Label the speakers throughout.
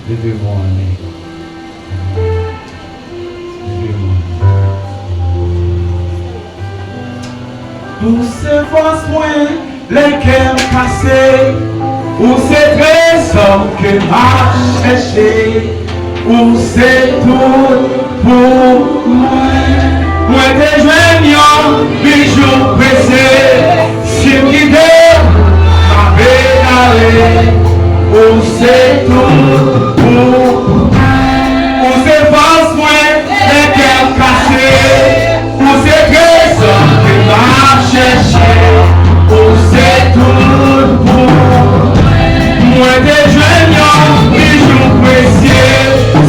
Speaker 1: Levez-moi, ami. Levez-moi. Pour ces forces moins, les cœurs cassés, pour ces trésors que m'a cherché, pour ces tout pour moi. Moi des joignants, bijoux pressés, si qui m'a pédalé, pour ces tout pour ces forces moins, les cœurs cassés, pour ces trésors que m'a cherché, pour ces tout pour moi des joignants, bijoux précieux,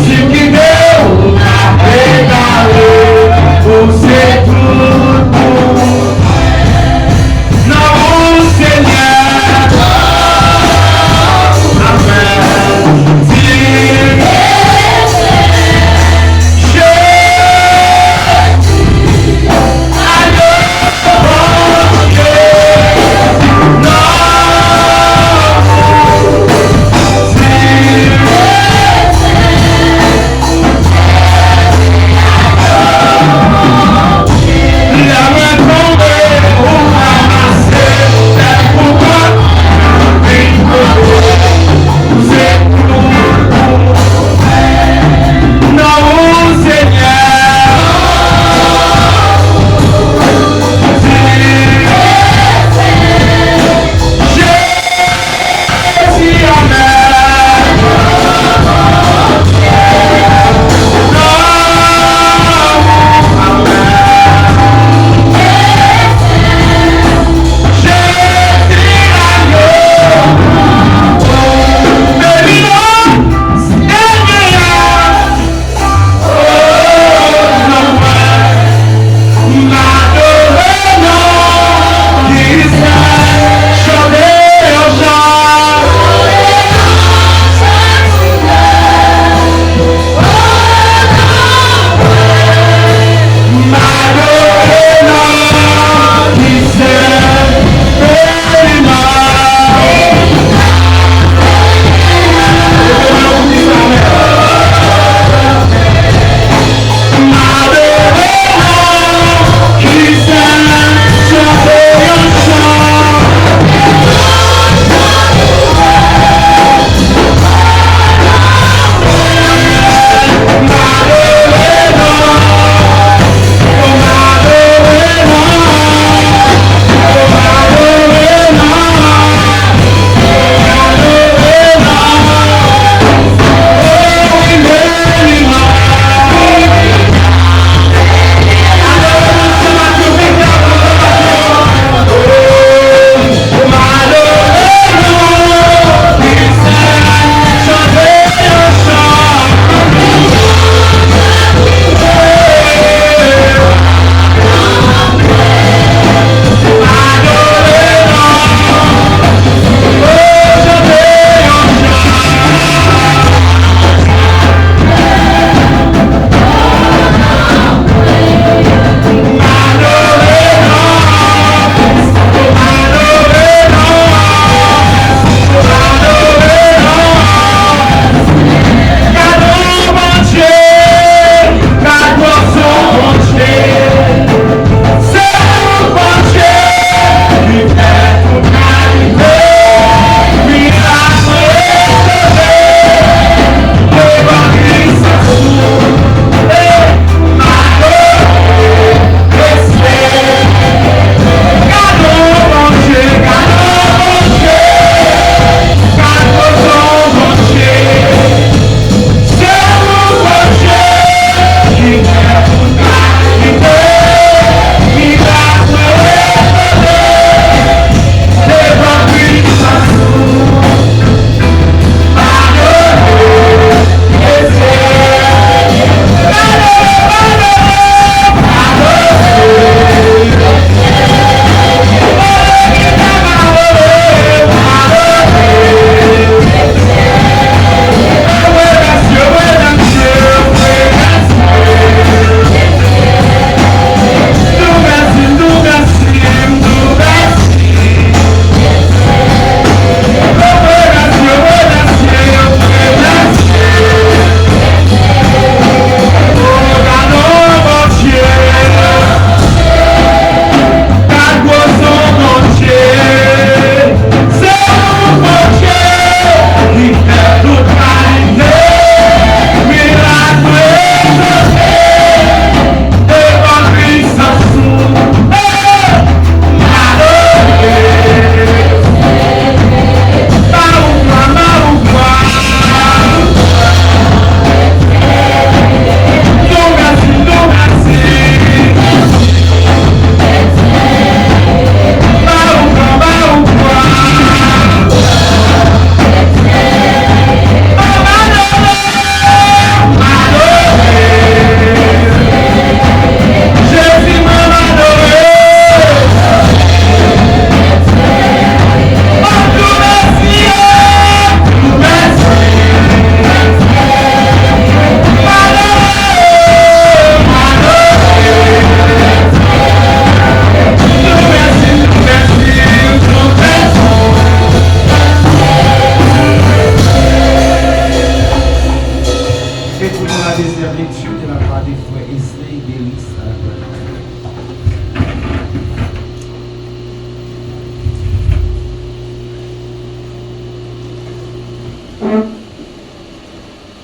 Speaker 1: si qui m'a pédalé, pour ces tout pour non, Seigneur, Amen.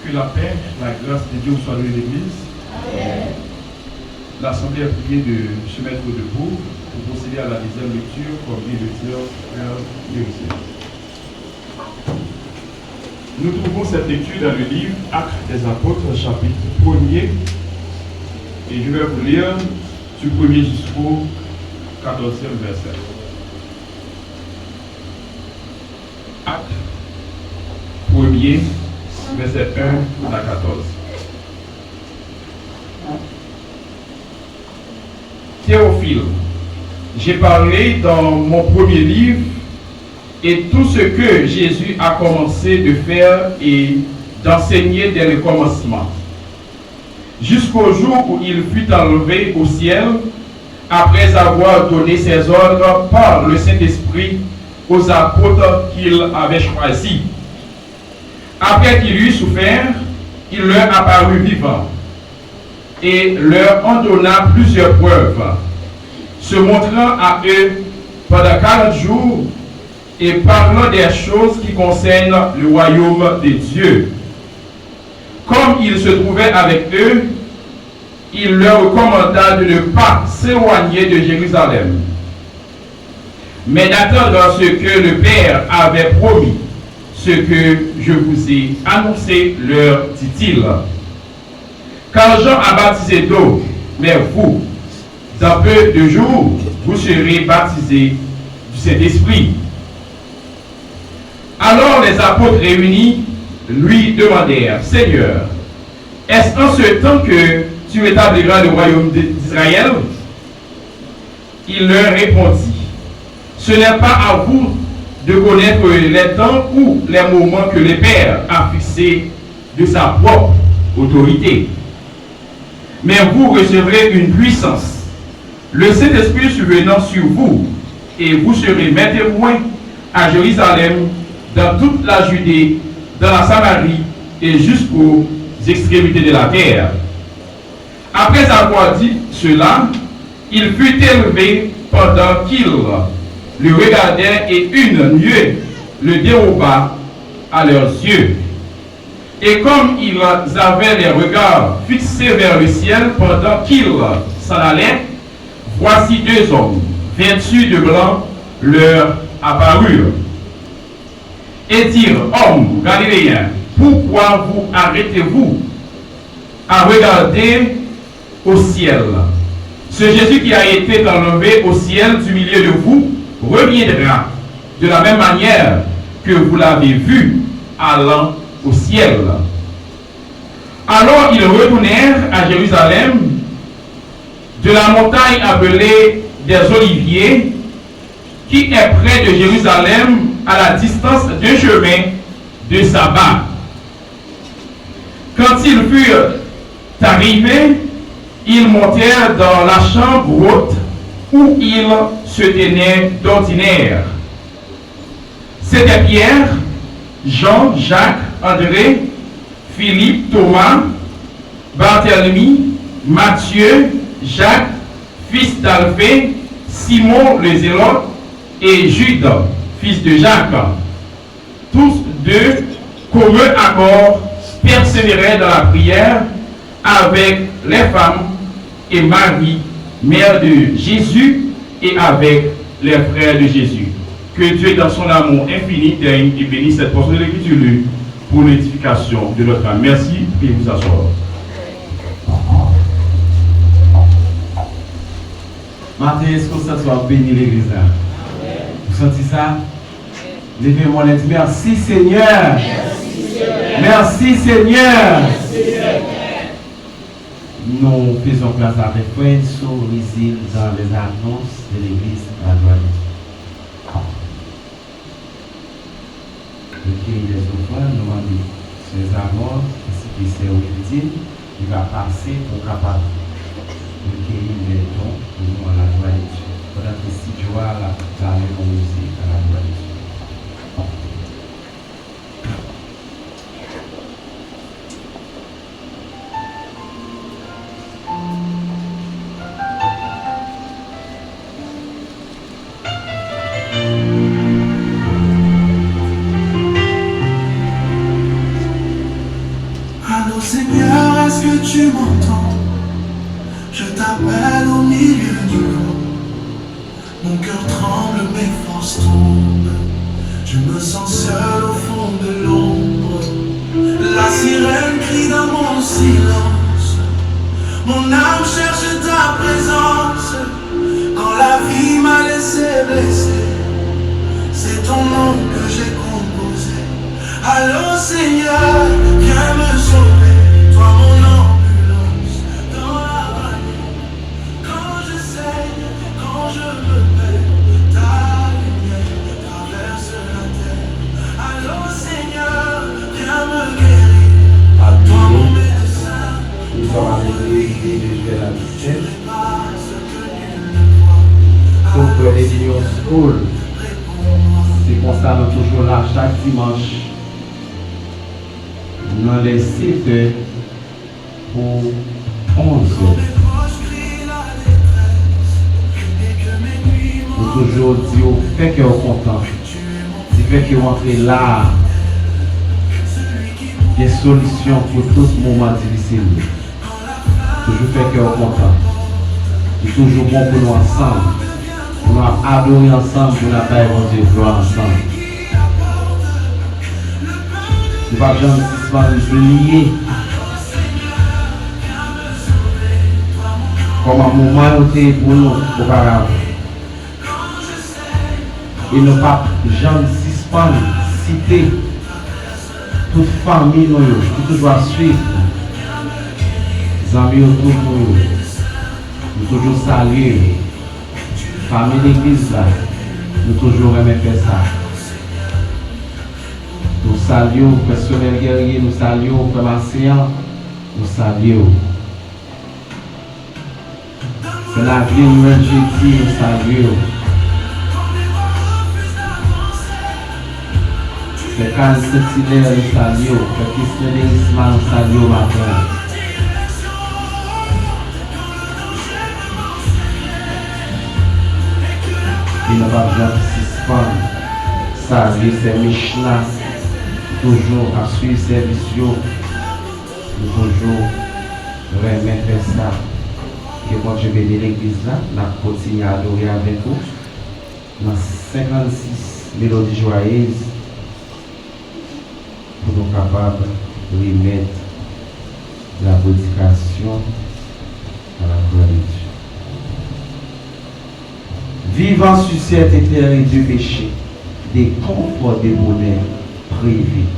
Speaker 1: Que la paix, la grâce de Dieu soit dans l'Église. L'Assemblée a prié de se mettre debout pour procéder à la deuxième lecture, comme dit le Frère Yérusalem. Nous trouvons cette lecture dans le livre Actes des Apôtres, chapitre 1er. Et je vais vous lire du 1er jusqu'au 14e verset. Actes 1er, verset 1 à 14. Théophile, j'ai parlé dans mon premier livre et tout ce que Jésus a commencé de faire et d'enseigner dès le commencement, jusqu'au jour où il fut enlevé au ciel, après avoir donné ses ordres par le Saint-Esprit aux apôtres qu'il avait choisis. Après qu'il eut souffert, il leur apparut vivant et leur en donna plusieurs preuves, se montrant à eux pendant 40 jours et parlant des choses qui concernent le royaume de Dieu. Comme il se trouvait avec eux, il leur recommanda de ne pas s'éloigner de Jérusalem, mais d'attendre ce que le Père avait promis, ce que je vous ai annoncé, leur dit-il. Car Jean a baptisé d'eau, mais vous, dans peu de jours, vous serez baptisés du Saint-Esprit. Alors les apôtres réunis lui demandèrent, Seigneur, est-ce en ce temps que tu établiras le royaume d'Israël? Il leur répondit, ce n'est pas à vous de connaître les temps ou les moments que le Père a fixés de sa propre autorité. Mais vous recevrez une puissance, le Saint-Esprit survenant sur vous, et vous serez mes témoins à Jérusalem, dans toute la Judée, dans la Samarie et jusqu'aux extrémités de la terre. Après avoir dit cela, il fut élevé pendant qu'il le regardait et une nuée le déroba à leurs yeux. Et comme ils avaient les regards fixés vers le ciel pendant qu'ils s'en allaient, voici deux hommes vêtus de blanc leur apparurent et dirent, hommes galiléens, pourquoi vous arrêtez-vous à regarder au ciel? Ce Jésus qui a été enlevé au ciel du milieu de vous reviendra de la même manière que vous l'avez vu allant au ciel. Alors ils retournèrent à Jérusalem de la montagne appelée des Oliviers, qui est près de Jérusalem à la distance d'un chemin de sabbat. Quand ils furent arrivés, ils montèrent dans la chambre haute où ils se tenaient d'ordinaire. C'était Pierre, Jean, Jacques, André, Philippe, Thomas, Barthélemy, Matthieu, Jacques, fils d'Alphée, Simon le Zélote et Jude, fils de Jacques. Tous deux, commun accord, persévéraient dans la prière avec les femmes et Marie, mère de Jésus, et avec les frères de Jésus. Que Dieu, dans son amour infini, daigne et bénisse cette portion de l'Écriture pour l'édification de notre âme. Merci et vous asseoir.
Speaker 2: Matin, est-ce que ça soit béni l'Église là? Vous sentez ça? Levez-moi et dites merci Seigneur. Merci Seigneur. Nous faisons place avec Frère Sourizil dans les annonces de l'Église à Douane. Le pays des offrandes, nous demandons ses amours, ainsi que c'est aujourd'hui, il va passer pour capable de cueillir les dons pour nous à la gloire de Dieu. Pendant que si joie à la musique à la gloire de Dieu.
Speaker 3: Allô Seigneur, est-ce que tu m'entends? Je t'appelle au milieu du vent. Mon cœur tremble, mes forces tombent. Je me sens seul au fond de l'ombre. La sirène crie dans mon silence. Mon âme cherche ta présence. Quand la vie m'a laissé blessé, c'est ton nom que j'ai composé. Allô Seigneur, viens me sauver. Toi mon ambulance dans la vallée. Quand je saigne, quand je me perds, ta lumière traverse la terre. Allô Seigneur, viens me guérir. Toi mon médecin,
Speaker 2: Nous sommes arrivés de la vitesse. Pour les Union School, c'est pour ça que nous sommes toujours là chaque dimanche dans les sites pour 11 heures. Nous toujours dire au fait que vous êtes content, du fait que vous entrez là, des solutions pour tout moment difficile. Toujours fait que vous êtes content. C'est toujours bon pour nous ensemble. Pour nous adorer ensemble, pour nous faire bon Dieu gloire ensemble. Nous ne pouvons pas oublier comme un moment où c'est pour nous auparavant. Et ne pas jamais suspendre, citer toute famille, nous toujours suivre. Les amis autour de nous, nous toujours saluer. Famille d'église là, nous toujours aimons faire ça. Nous saluons le personnel guerrier, nous saluons le pharmacien, nous saluons. C'est la vie jeudi, nous saluons. C'est Carl Setilaire, nous saluons. C'est Christian Erisman, nous saluons matin. Il ne va pas suspendre. Ça, c'est Michelin. Toujours à suivre ces services. Nous toujours remettre ça. Que quand je vais de l'église là, on continue à adorer avec vous. Dans 56 mélodies joyeuses. Pour nous capables de remettre la prédication à la gloire de Dieu. Vivant sur cette terre du péché, des conforts des bonheurs privés.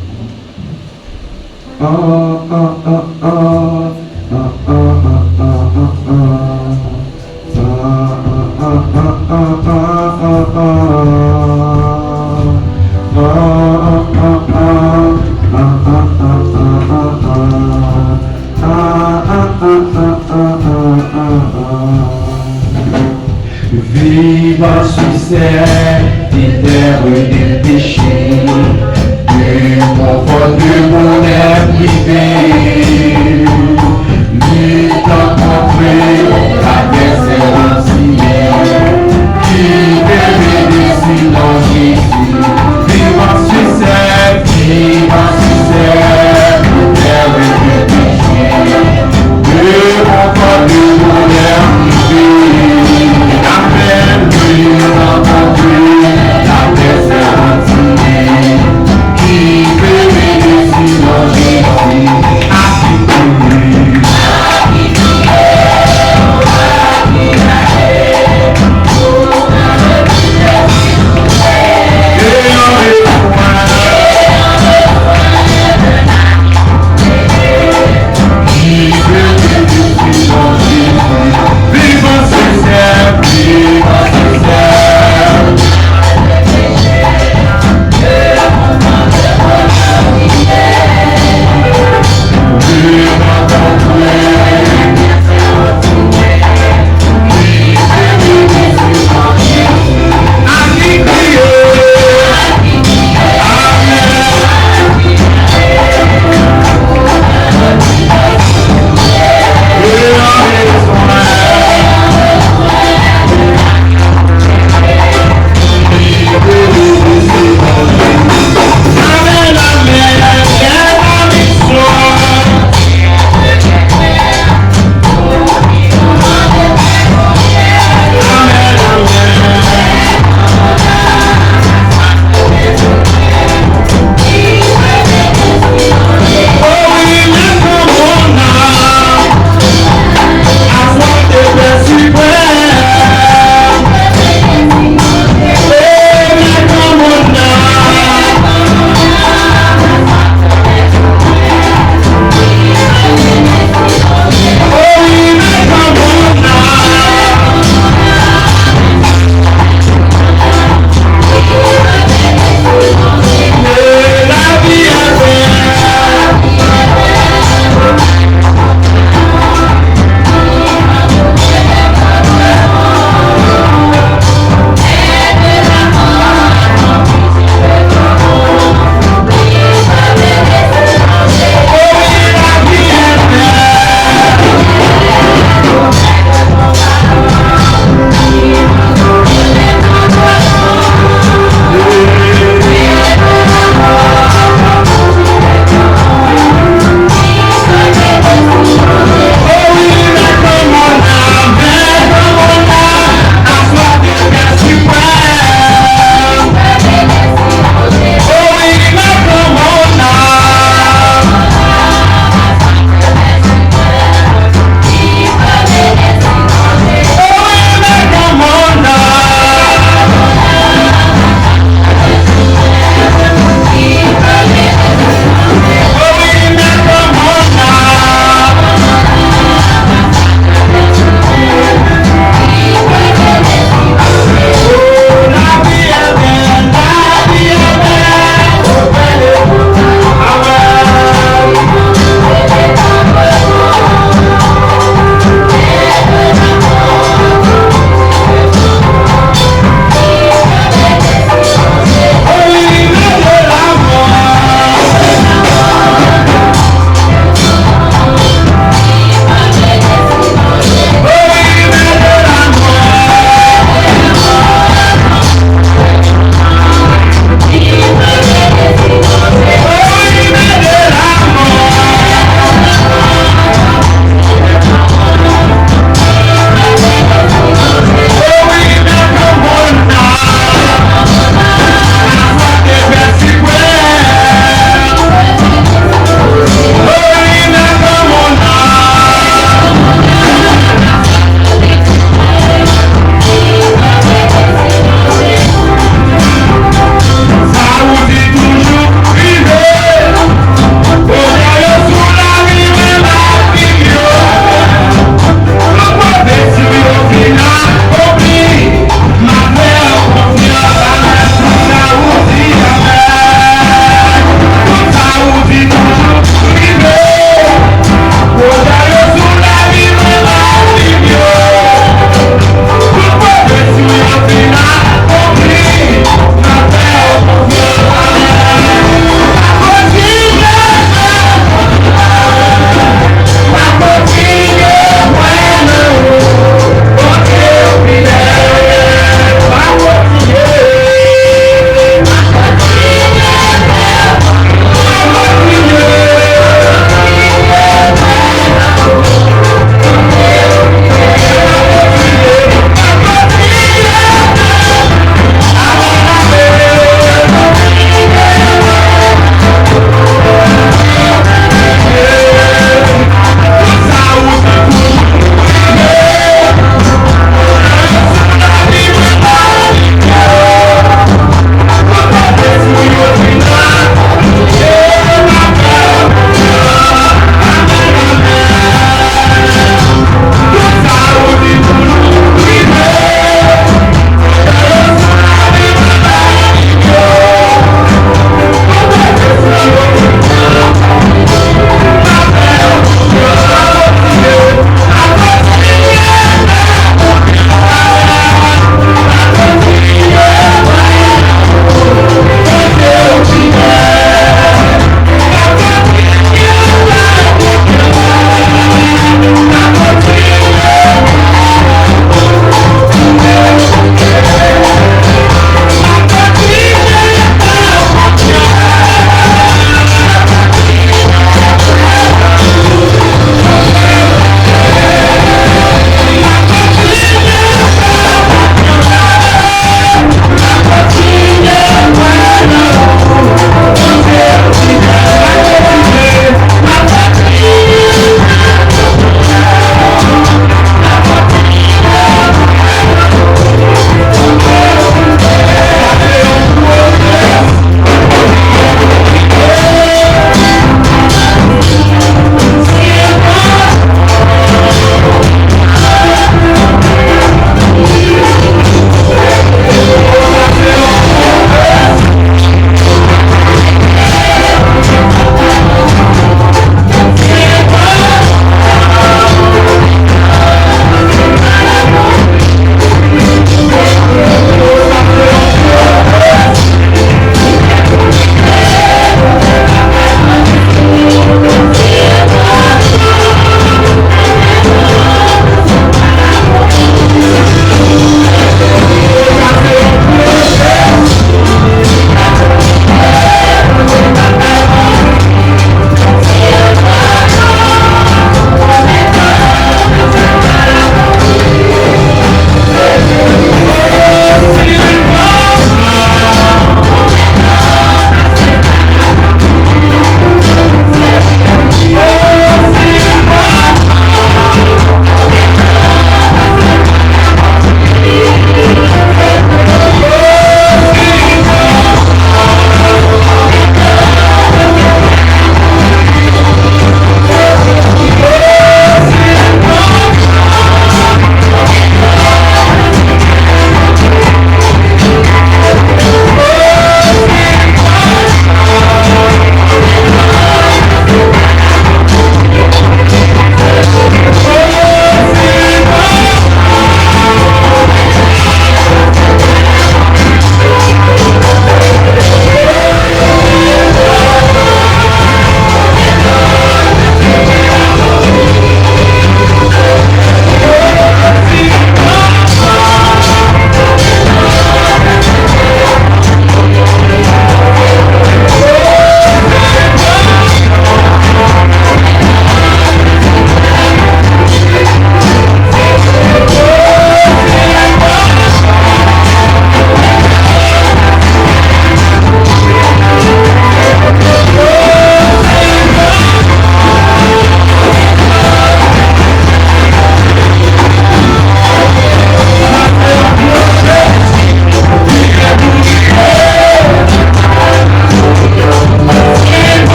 Speaker 2: Vivant sur cette terre des péchés, du confort du bonheur privé, luttant contre la terre entière, qui devait dessus dans Jésus. Vivant sur cette terre des péchés, du confort du bonheur privé. Amen, oui, entendu la terre entière qui peut bénir dans Jésus.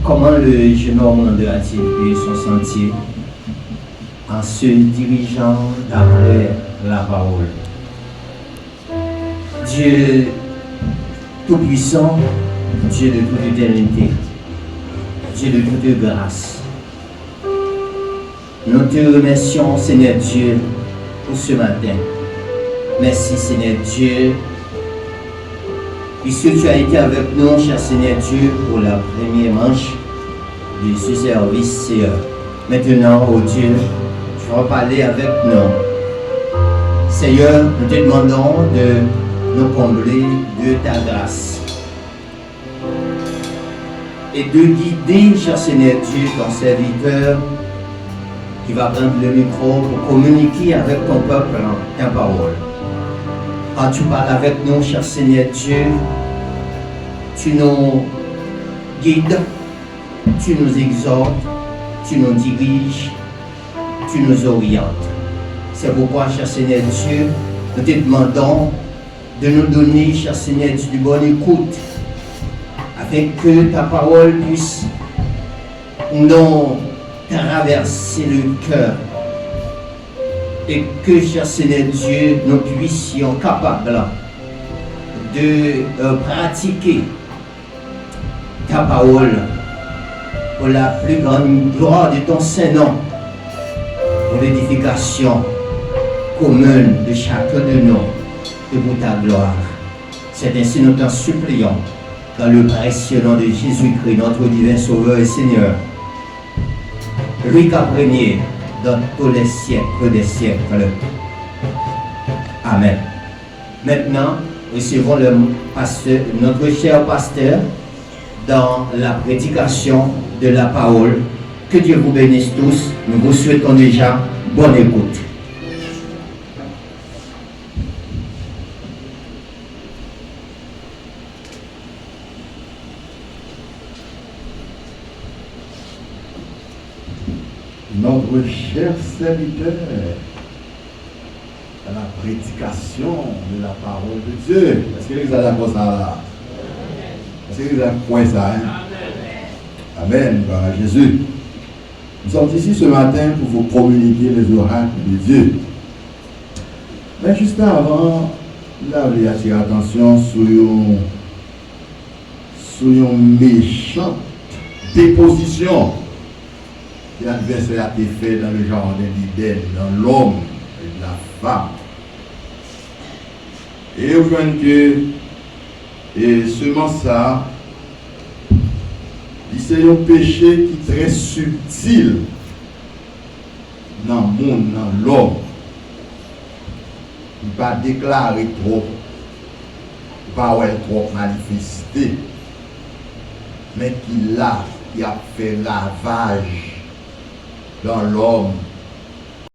Speaker 4: Comment le jeune homme a-t-il pu son sentier en se dirigeant d'après la parole? Dieu Tout-Puissant, Dieu de toute éternité, Dieu de toute grâce, nous te remercions, Seigneur Dieu, pour ce matin. Merci, Seigneur Dieu, puisque tu as été avec nous, cher Seigneur Dieu, pour la première manche de ce service. Maintenant, oh Dieu, tu vas parler avec nous. Seigneur, nous te demandons de nous combler de ta grâce et de guider, cher Seigneur Dieu, ton serviteur qui va prendre le micro pour communiquer avec ton peuple en ta parole. Quand tu parles avec nous, cher Seigneur Dieu, tu nous guides, tu nous exhortes, tu nous diriges, tu nous orientes. C'est pourquoi, cher Seigneur Dieu, nous te demandons de nous donner, cher Seigneur Dieu, de bonne écoute, afin que ta parole puisse nous traverser le cœur et que, cher Seigneur Dieu, nous puissions capables de pratiquer ta parole pour la plus grande gloire de ton Saint-Nom, pour l'édification commune de chacun de nous et pour ta gloire. C'est ainsi nous t'en supplions dans le précieux nom de Jésus-Christ, notre divin Sauveur et Seigneur, lui qui a régné dans tous les siècles des siècles. Amen. Maintenant, recevons notre cher pasteur dans la prédication de la parole. Que Dieu vous bénisse tous. Nous vous souhaitons déjà bonne écoute.
Speaker 5: Notre cher serviteur à la prédication de la parole de Dieu. Est-ce que vous avez d'accord ça là? Est-ce que vous avez point ça? Hein? Amen. Gloire à Jésus. Nous sommes ici ce matin pour vous communiquer les oracles de Dieu. Mais juste avant, là, je voulais attirer l'attention sur une méchante déposition que l'adversaire a été fait dans le jardin d'Éden, dans l'homme et la femme. Et vous voyez que seulement ça, c'est un péché qui est très subtil dans le monde, dans l'homme. Il ne va pas déclarer trop, il ne va pas trop manifester, mais qui a fait ravage dans l'homme